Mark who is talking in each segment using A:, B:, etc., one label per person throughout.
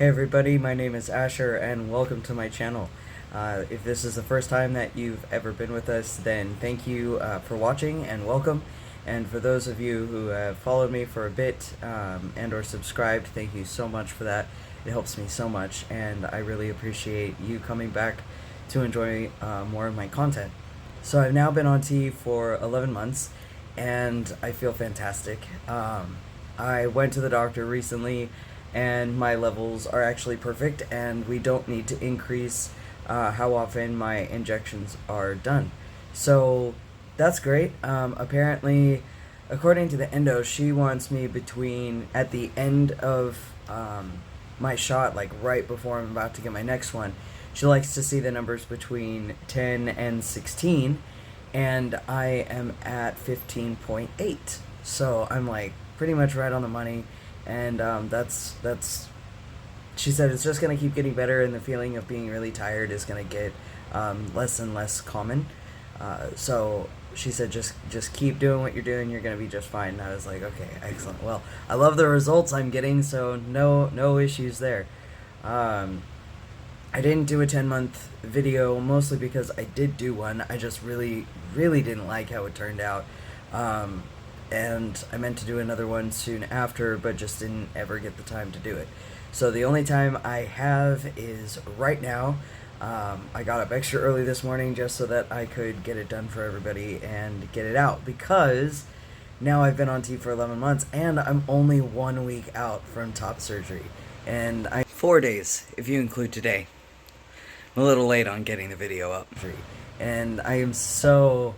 A: Hey everybody, my name is Asher and welcome to my channel. If this is the first time that you've ever been with us, then thank you for watching and welcome. And for those of you who have followed me for a bit and or subscribed, thank you so much for that. It helps me so much and I really appreciate you coming back to enjoy more of my content. So I've now been on T for 11 months and I feel fantastic. I went to the doctor recently and my levels are actually perfect and we don't need to increase how often my injections are done. So that's great. Apparently, according to the endo, she wants me between, at the end of my shot, like right before I'm about to get my next one, she likes to see the numbers between 10 and 16, and I am at 15.8. So I'm like pretty much right on the money. And that's she said it's just gonna keep getting better, and the feeling of being really tired is gonna get less and less common. So she said just keep doing what you're doing, you're gonna be just fine. And I was like, okay, excellent. Well, I love the results I'm getting, so no issues there. I didn't do a 10-month video mostly because I did do one. I just really didn't like how it turned out. And I meant to do another one soon after, but just didn't ever get the time to do it. So the only time I have is right now. I got up extra early this morning just so that I could get it done for everybody and get it out, because now I've been on T for 11 months and I'm only 1 week out from top surgery. And I'm 4 days, if you include today. I'm a little late on getting the video up. And I am so...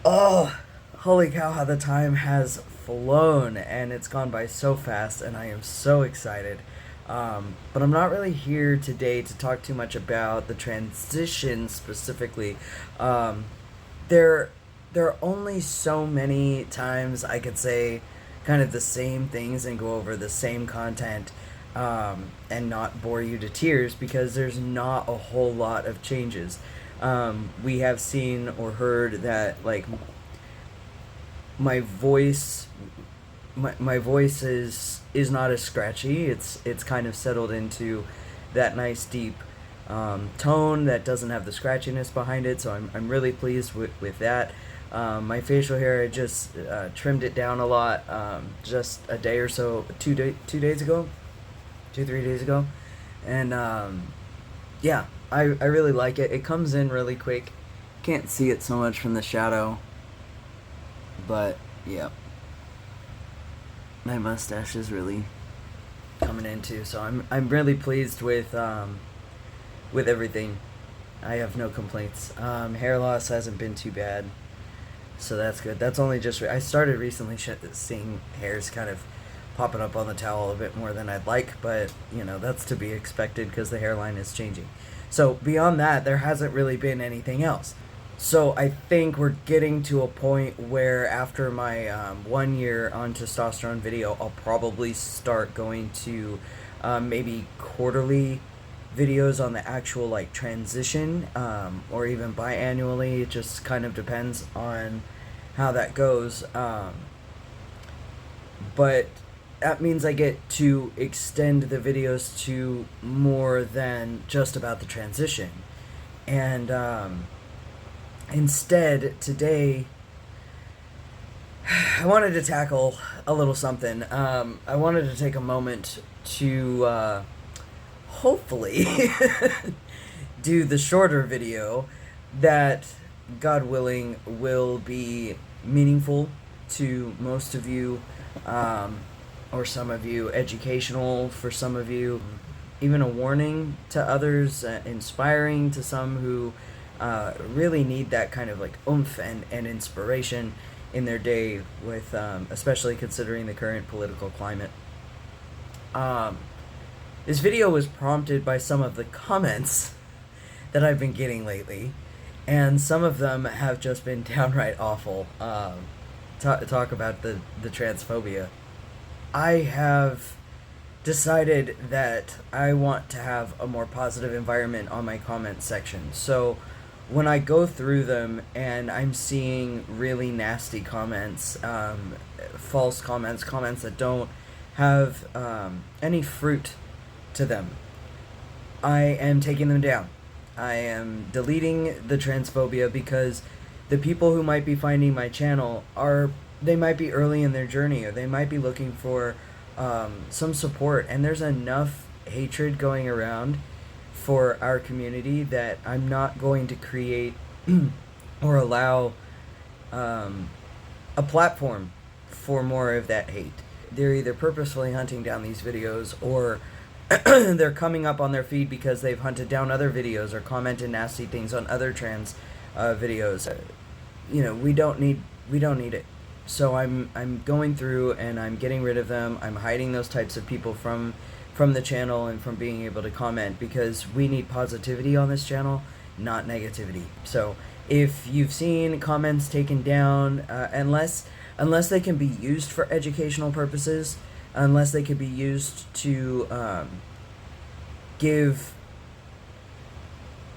A: Oh... Holy cow, how the time has flown, and it's gone by so fast, and I am so excited. But I'm not really here today to talk too much about the transition specifically. There are only so many times I could say kind of the same things and go over the same content and not bore you to tears, because there's not a whole lot of changes. We have seen or heard that, like, my voice is not as scratchy. It's kind of settled into that nice deep tone that doesn't have the scratchiness behind it, so I'm really pleased with that. My facial hair, I just trimmed it down a lot just a day or so, 3 days ago, and yeah, I really like it. It comes in really quick. Can't see it so much from the shadow, but yeah, my mustache is really coming in too, so I'm really pleased with everything. I have no complaints. Hair loss hasn't been too bad, so that's good. That's only just I started recently seeing hairs kind of popping up on the towel a bit more than I'd like, but you know, that's to be expected because the hairline is changing. So beyond that, there hasn't really been anything else. So I think we're getting to a point where after my 1 year on testosterone video, I'll probably start going to maybe quarterly videos on the actual like transition, or even biannually. It just kind of depends on how that goes. But that means I get to extend the videos to more than just about the transition. And instead, today, I wanted to tackle a little something. I wanted to take a moment to hopefully do the shorter video that, God willing, will be meaningful to most of you, or some of you, educational for some of you, even a warning to others, inspiring to some who really need that kind of like oomph and inspiration in their day, with especially considering the current political climate. This video was prompted by some of the comments that I've been getting lately, and some of them have just been downright awful. Talk about the transphobia. I have decided that I want to have a more positive environment on my comment section. So when I go through them and I'm seeing really nasty comments, false comments, comments that don't have any fruit to them, I am taking them down. I am deleting the transphobia because the people who might be finding my channel they might be early in their journey, or they might be looking for some support, and there's enough hatred going around for our community that I'm not going to create or allow a platform for more of that hate. They're either purposefully hunting down these videos, or they're coming up on their feed because they've hunted down other videos or commented nasty things on other trans videos. We don't need it. So I'm going through and I'm getting rid of them. I'm hiding those types of people from the channel and from being able to comment, because we need positivity on this channel, not negativity. So if you've seen comments taken down, unless they can be used for educational purposes, unless they could be used to give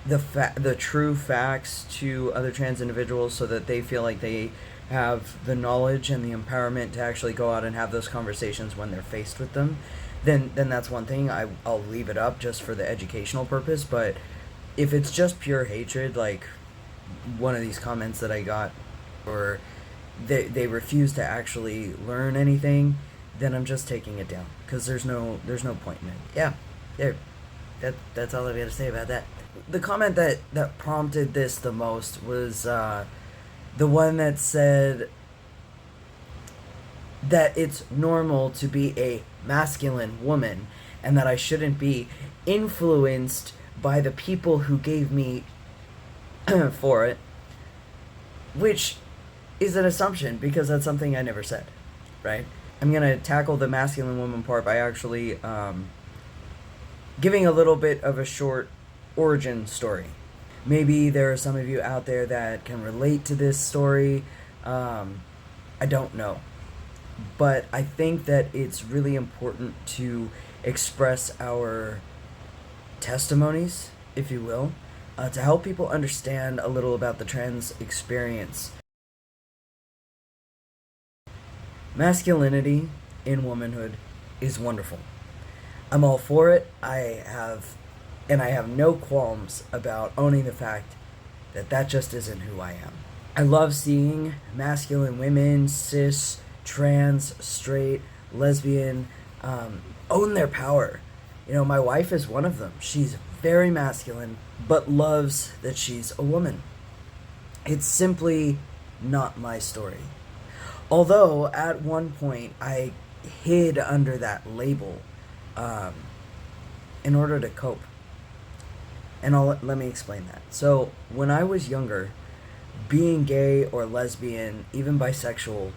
A: the true facts to other trans individuals so that they feel like they have the knowledge and the empowerment to actually go out and have those conversations when they're faced with them, then that's one thing. I'll leave it up just for the educational purpose. But if it's just pure hatred, like one of these comments that I got, or they refuse to actually learn anything, then I'm just taking it down, because there's no point in it. Yeah, there. That's all I've got to say about that. The comment that prompted this the most was the one that said that it's normal to be a masculine woman, and that I shouldn't be influenced by the people who gave me for it, which is an assumption, because that's something I never said, right? I'm going to tackle the masculine woman part by actually giving a little bit of a short origin story. Maybe there are some of you out there that can relate to this story. I don't know. But I think that it's really important to express our testimonies, if you will, to help people understand a little about the trans experience. Masculinity in womanhood is wonderful. I'm all for it. I have no qualms about owning the fact that just isn't who I am. I love seeing masculine women, cis, trans, straight, lesbian, own their power. My wife is one of them. She's very masculine, but loves that she's a woman. It's simply not my story. Although, at one point, I hid under that label in order to cope. And let me explain that. So, when I was younger, being gay or lesbian, even bisexual,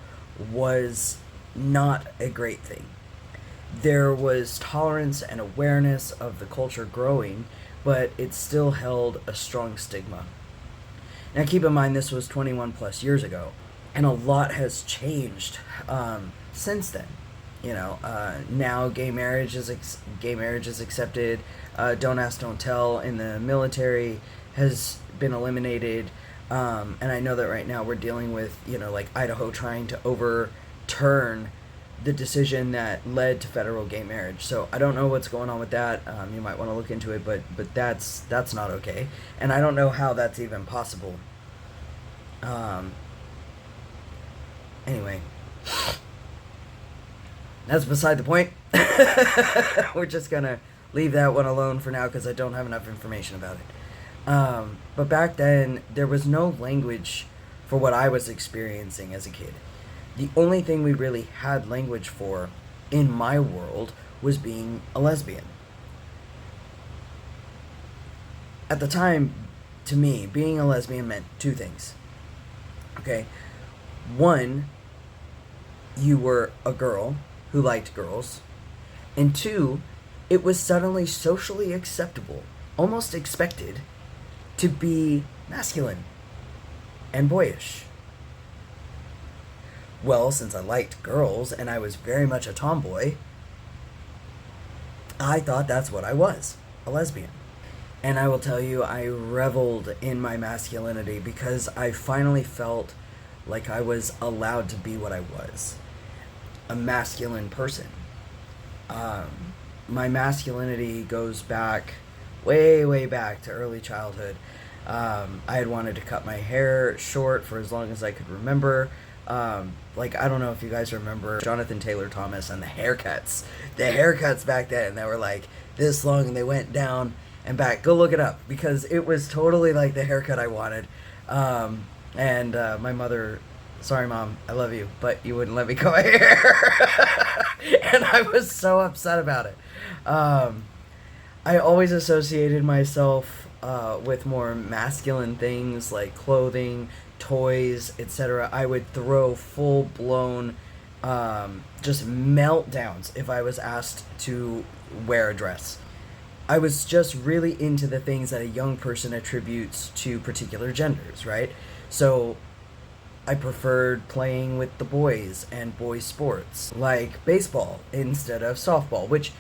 A: was not a great thing. There was tolerance and awareness of the culture growing, but it still held a strong stigma. Now, keep in mind, this was 21 plus years ago, and a lot has changed since then. Now gay marriage is accepted. Don't ask, don't tell in the military has been eliminated. And I know that right now we're dealing with, like Idaho trying to overturn the decision that led to federal gay marriage. So I don't know what's going on with that. You might want to look into it, but that's not okay. And I don't know how that's even possible. Anyway, that's beside the point. We're just gonna leave that one alone for now, because I don't have enough information about it. But back then, there was no language for what I was experiencing as a kid. The only thing we really had language for in my world was being a lesbian. At the time, to me, being a lesbian meant two things. Okay? One, you were a girl who liked girls. And two, it was suddenly socially acceptable, almost expected, to be masculine and boyish. Well, since I liked girls and I was very much a tomboy, I thought that's what I was, a lesbian. And I will tell you, I reveled in my masculinity because I finally felt like I was allowed to be what I was, a masculine person. Um, my masculinity goes back way, way back to early childhood. I had wanted to cut my hair short for as long as I could remember. Like, I don't know if you guys remember Jonathan Taylor Thomas and the haircuts. The haircuts back then, they were like this long and they went down and back. Go look it up because it was totally like the haircut I wanted. And my mother, sorry mom, I love you, but you wouldn't let me cut my hair. And I was so upset about it. I always associated myself with more masculine things like clothing, toys, etc. I would throw full blown just meltdowns if I was asked to wear a dress. I was just really into the things that a young person attributes to particular genders, right? So I preferred playing with the boys and boys' sports, like baseball instead of softball, which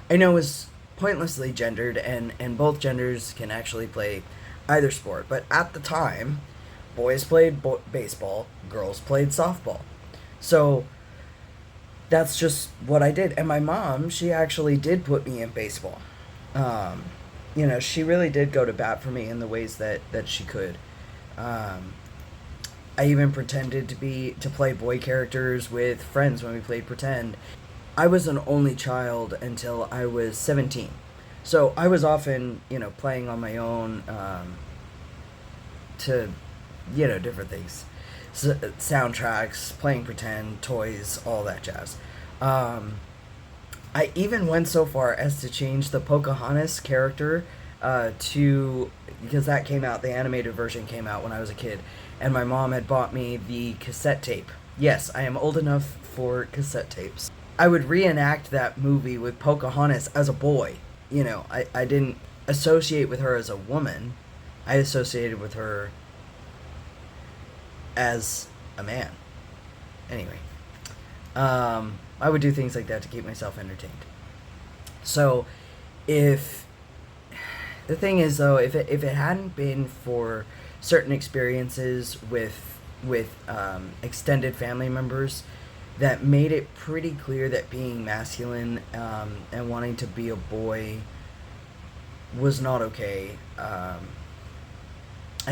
A: I know is pointlessly gendered, and both genders can actually play either sport. But at the time, boys played baseball, girls played softball. So that's just what I did. And my mom, she actually did put me in baseball. She really did go to bat for me in the ways that she could. I even pretended to play boy characters with friends when we played pretend. I was an only child until I was 17. So I was often, playing on my own to, different things. Soundtracks, playing pretend, toys, all that jazz. I even went so far as to change the Pocahontas character because that came out, the animated version came out when I was a kid, and my mom had bought me the cassette tape. Yes, I am old enough for cassette tapes. I would reenact that movie with Pocahontas as a boy. I didn't associate with her as a woman. I associated with her as a man. Anyway, I would do things like that to keep myself entertained. So, the thing is though, if it hadn't been for certain experiences with extended family members that made it pretty clear that being masculine and wanting to be a boy was not okay, I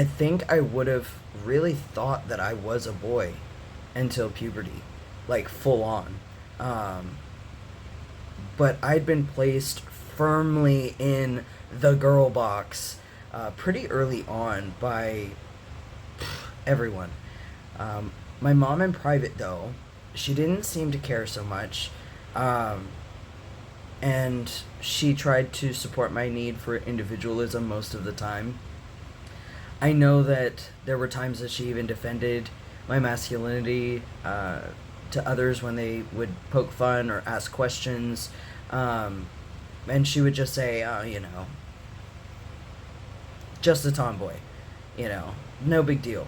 A: think I would have really thought that I was a boy until puberty, like full on. But I'd been placed firmly in the girl box pretty early on by everyone. My mom in private, though, she didn't seem to care so much. And she tried to support my need for individualism most of the time. I know that there were times that she even defended my masculinity to others when they would poke fun or ask questions. And she would just say, just a tomboy, no big deal.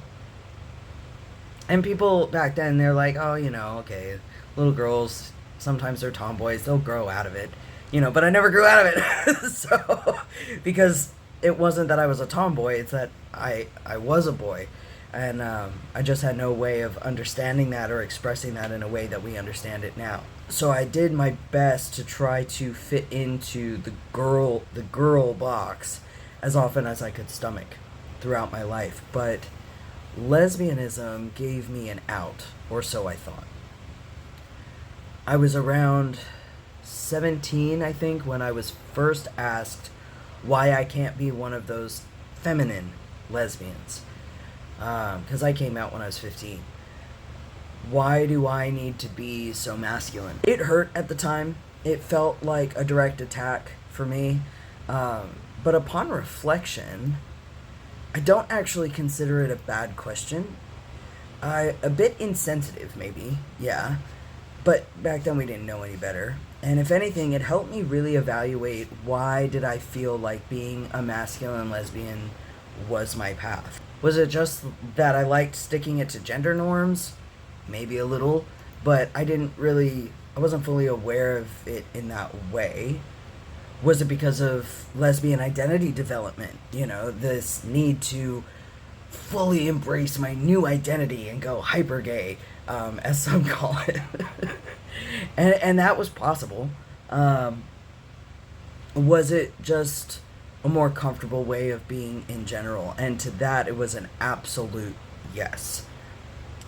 A: And people back then, they're like, okay, little girls, sometimes they're tomboys, they'll grow out of it, but I never grew out of it. So, because it wasn't that I was a tomboy, it's that I was a boy. And I just had no way of understanding that or expressing that in a way that we understand it now. So I did my best to try to fit into the girl box as often as I could stomach throughout my life. But lesbianism gave me an out, or so I thought. I was around 17, I think, when I was first asked why I can't be one of those feminine lesbians. Because I came out when I was 15. Why do I need to be so masculine? It hurt at the time. It felt like a direct attack for me. But upon reflection, I don't actually consider it a bad question. A bit insensitive, maybe, yeah. But back then we didn't know any better. And if anything, it helped me really evaluate why did I feel like being a masculine lesbian was my path. Was it just that I liked sticking it to gender norms? Maybe a little, but I wasn't fully aware of it in that way. Was it because of lesbian identity development? This need to fully embrace my new identity and go hyper gay, as some call it. and that was possible. Um, was it just a more comfortable way of being in general? And to that, it was an absolute yes.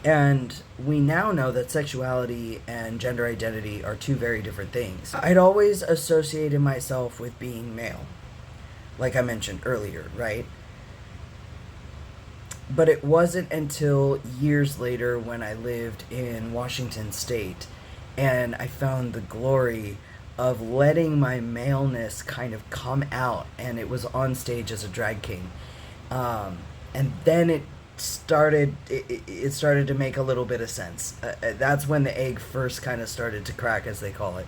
A: And we now know that sexuality and gender identity are two very different things. I'd always associated myself with being male, like I mentioned earlier, right? But it wasn't until years later when I lived in Washington State and I found the glory of letting my maleness kind of come out, and it was on stage as a drag king. And then it started to make a little bit of sense. That's when the egg first kind of started to crack, as they call it.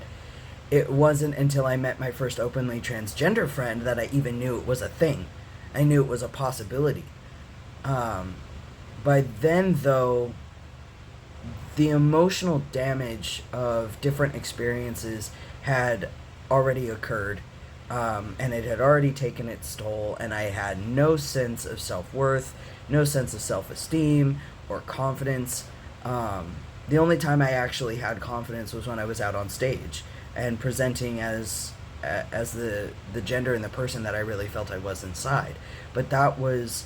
A: It wasn't until I met my first openly transgender friend that I even knew it was a thing. I knew it was a possibility. By then, though, the emotional damage of different experiences had already occurred, and it had already taken its toll, and I had no sense of self-worth, no sense of self-esteem or confidence. The only time I actually had confidence was when I was out on stage and presenting as the gender and the person that I really felt I was inside. But that was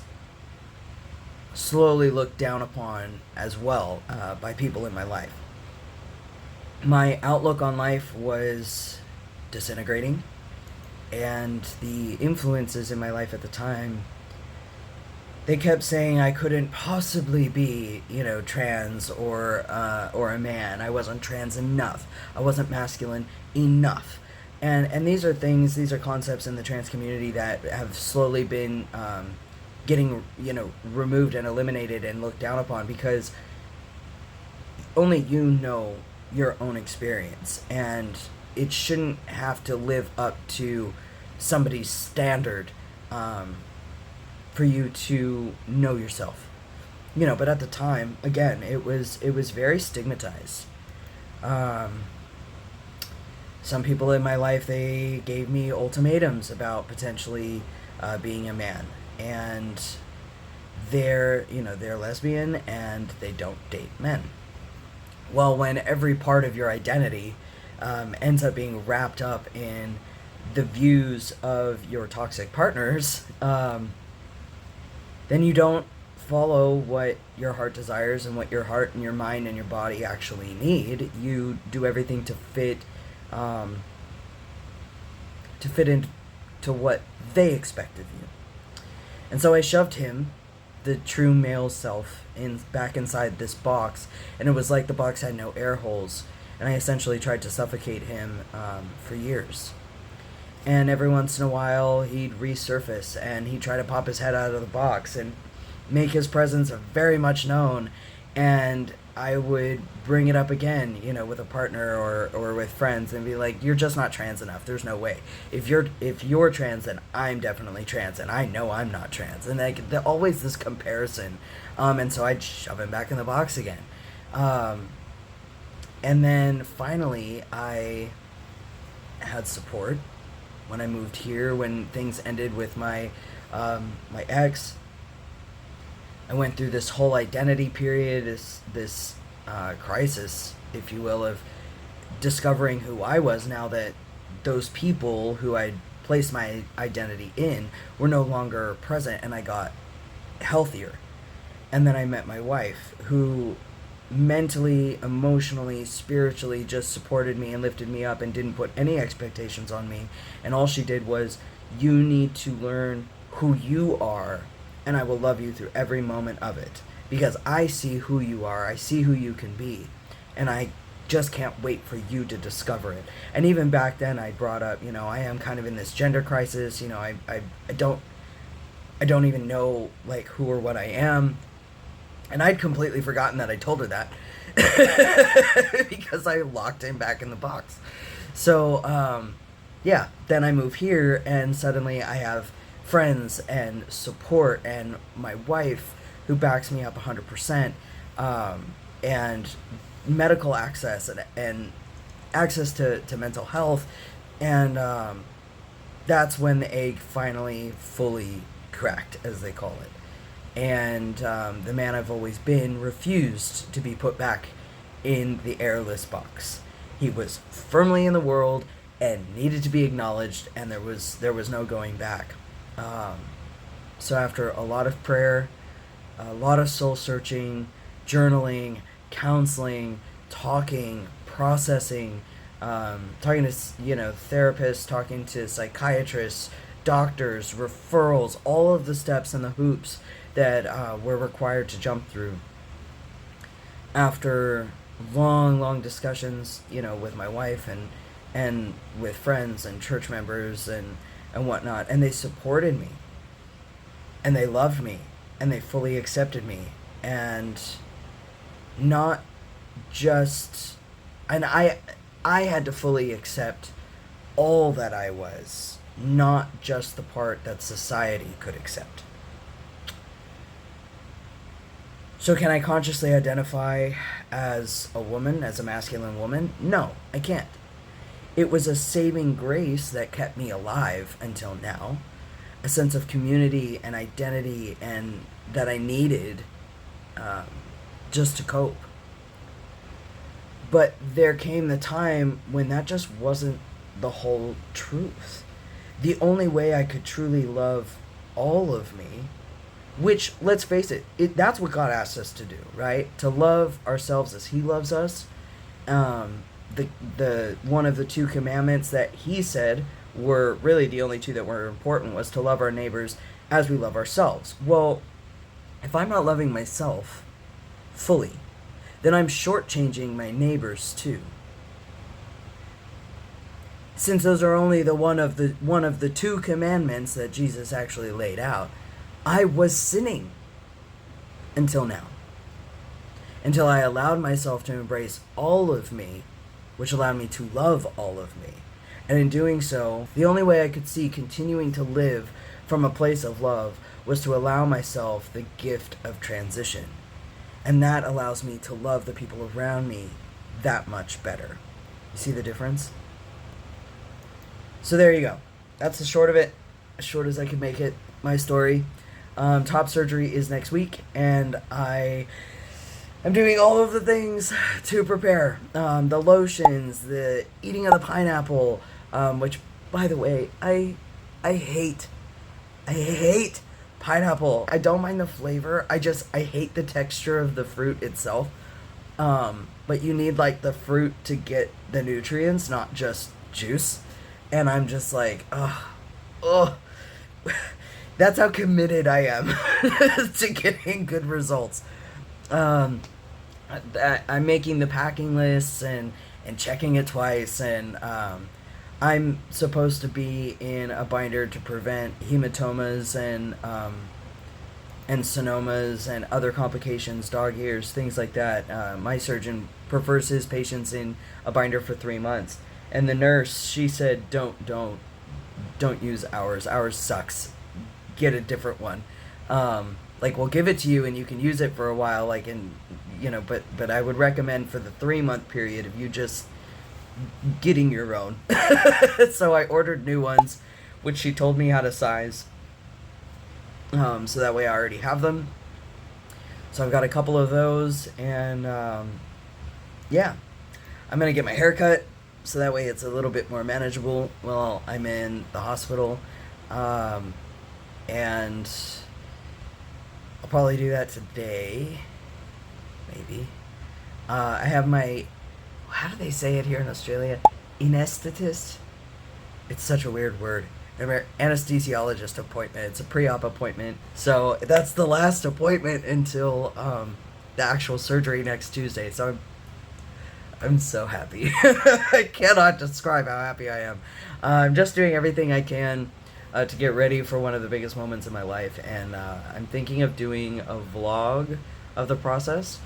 A: slowly looked down upon as well by people in my life. My outlook on life was disintegrating, and the influences in my life at the time, they kept saying I couldn't possibly be, trans or a man. I wasn't trans enough. I wasn't masculine enough. And these are concepts in the trans community that have slowly been getting removed and eliminated and looked down upon, because only you know your own experience, and it shouldn't have to live up to somebody's standard for you to know yourself. But at the time, again, it was very stigmatized. Some people in my life, they gave me ultimatums about potentially being a man, and they're lesbian and they don't date men. Well, when every part of your identity ends up being wrapped up in the views of your toxic partners, then you don't follow what your heart desires and what your heart and your mind and your body actually need. You do everything to fit into what they expect of you. And so I shoved him, the true male self, back inside this box, and it was like the box had no air holes, and I essentially tried to suffocate him for years. And every once in a while, he'd resurface, and he'd try to pop his head out of the box and make his presence very much known, and I would bring it up again, with a partner or with friends, and be like, "You're just not trans enough. There's no way. If you're trans, then I'm definitely trans, and I know I'm not trans." And always this comparison, and so I'd shove him back in the box again, and then finally I had support when I moved here. When things ended with my ex, I went through this whole identity period, this crisis, if you will, of discovering who I was, now that those people who I'd placed my identity in were no longer present, and I got healthier. And then I met my wife, who mentally, emotionally, spiritually just supported me and lifted me up and didn't put any expectations on me. And all she did was, "You need to learn who you are, and I will love you through every moment of it, because I see who you are, I see who you can be, and I just can't wait for you to discover it." And even back then I brought up, I am kind of in this gender crisis, I don't even know who or what I am. And I'd completely forgotten that I told her that because I locked him back in the box. So then I move here, and suddenly I have friends and support and my wife who backs me up 100%, and medical access and access to mental health, and that's when the egg finally fully cracked, as they call it. And the man I've always been refused to be put back in the airless box. He was firmly in the world, and needed to be acknowledged, and there was no going back. So after a lot of prayer, a lot of soul searching, journaling, counseling, talking, processing, talking to therapists, talking to psychiatrists, doctors, referrals, all of the steps and the hoops that we're required to jump through. After long discussions, with my wife and with friends and church members and whatnot, and they supported me, and they loved me, and they fully accepted me, and not just, and I had to fully accept all that I was, not just the part that society could accept. So can I consciously identify as a woman, as a masculine woman? No, I can't. It was a saving grace that kept me alive until now. A sense of community and identity and that I needed just to cope. But there came the time when that just wasn't the whole truth. The only way I could truly love all of me, which, let's face it, that's what God asked us to do, right? To love ourselves as He loves us. The one of the two commandments that He said were really the only two that were important was to love our neighbors as we love ourselves. Well, if I'm not loving myself fully, then I'm shortchanging my neighbors too. Since those are only one of the two commandments that Jesus actually laid out, I was sinning until now. Until I allowed myself to embrace all of me, which allowed me to love all of me. And in doing so, the only way I could see continuing to live from a place of love was to allow myself the gift of transition. And that allows me to love the people around me that much better. You see the difference? So there you go. That's the short of it. As short as I can make it. My story. Top surgery is next week, and I'm doing all of the things to prepare. The lotions, the eating of the pineapple, which, by the way, I hate pineapple. I don't mind the flavor. I hate the texture of the fruit itself. But you need like the fruit to get the nutrients, not just juice. And I'm just like, ugh. That's how committed I am to getting good results. I'm making the packing lists and checking it twice, and I'm supposed to be in a binder to prevent hematomas and sonomas and other complications, dog ears, things like that. My surgeon prefers his patients in a binder for 3 months, and the nurse, she said, don't use ours. Ours sucks. Get a different one. We'll give it to you and you can use it for a while, but I would recommend for the 3-month period of you just getting your own. So I ordered new ones, which she told me how to size. So that way I already have them. So I've got a couple of those, and yeah, I'm gonna get my hair cut, so that way it's a little bit more manageable while I'm in the hospital. And I'll probably do that today, maybe. I have my, how do they say it here in Australia? Anesthetist? It's such a weird word. Anesthesiologist appointment. It's a pre-op appointment. So that's the last appointment until the actual surgery next Tuesday. So I'm so happy. I cannot describe how happy I am. I'm just doing everything I can to get ready for one of the biggest moments in my life, and I'm thinking of doing a vlog of the process,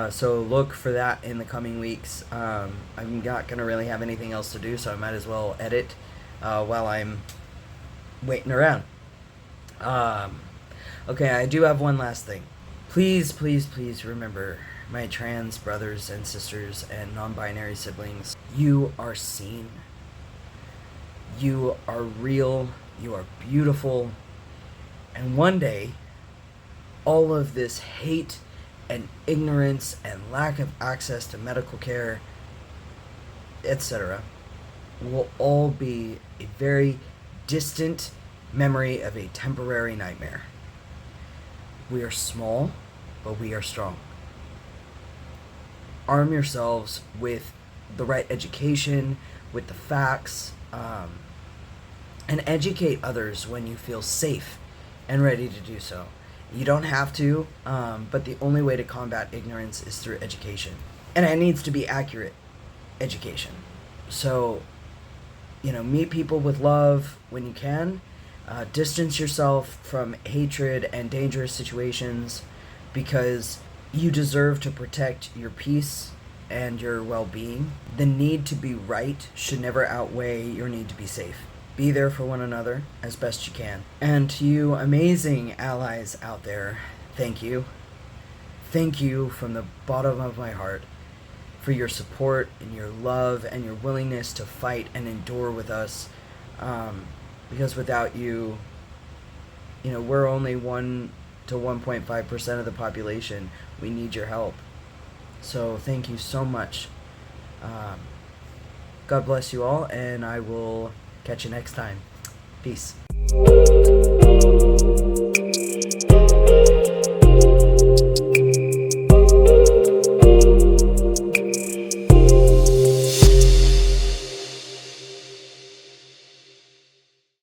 A: so look for that in the coming weeks. I'm not going to really have anything else to do, so I might as well edit while I'm waiting around. Okay, I do have one last thing. Please remember, my trans brothers and sisters and non-binary siblings, you are seen, you are real, you are beautiful, and one day, all of this hate and ignorance and lack of access to medical care, etc., will all be a very distant memory of a temporary nightmare. We are small, but we are strong. Arm yourselves with the right education, with the facts, and educate others when you feel safe and ready to do so. You don't have to, but the only way to combat ignorance is through education. And it needs to be accurate education. So, meet people with love when you can. Distance yourself from hatred and dangerous situations, because you deserve to protect your peace and your well-being. The need to be right should never outweigh your need to be safe. Be there for one another as best you can. And to you amazing allies out there, thank you. Thank you from the bottom of my heart for your support and your love and your willingness to fight and endure with us. Because without you, we're only 1 to 1.5% of the population. We need your help. So thank you so much. God bless you all, and I will catch you next time. Peace.